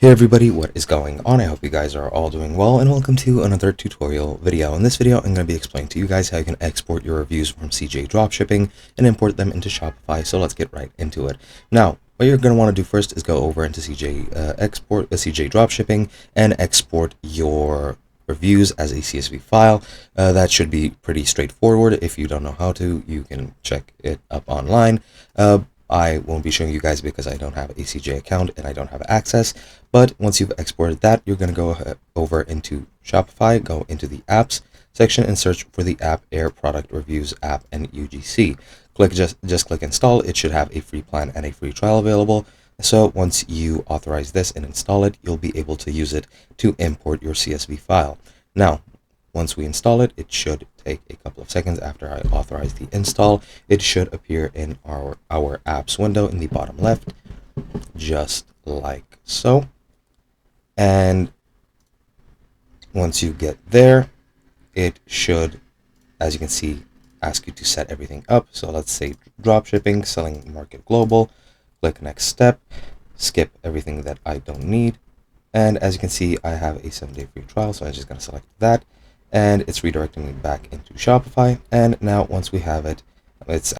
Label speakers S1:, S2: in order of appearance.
S1: Hey everybody, what is going on? I hope you guys are all doing well, and welcome to another tutorial video. In this video, I'm going to be explaining to you guys how you can export your reviews from CJ Dropshipping and import them into Shopify. So let's get right into it. Now, what you're going to want to do first is go over into CJ Dropshipping and export your reviews as a CSV file. That should be pretty straightforward. If you don't know how to, you can check it up online. I won't be showing you guys because I don't have a CJ account and I don't have access. But once you've exported that, you're going to go over into Shopify, go into the apps section and search for the app Air Product Reviews app and UGC. Just click install. It should have a free plan and a free trial available. So once you authorize this and install it, you'll be able to use it to import your CSV file. Now, once we install it, it should take a couple of seconds after I authorize the install. It should appear in our apps window in the bottom left, just like so. And once you get there, it should, as you can see, ask you to set everything up. So let's say dropshipping, selling market global, click next step, skip everything that I don't need. And as you can see, I have a 7-day free trial, so I'm just going to select that. And it's redirecting me back into Shopify. And now once we have it, it's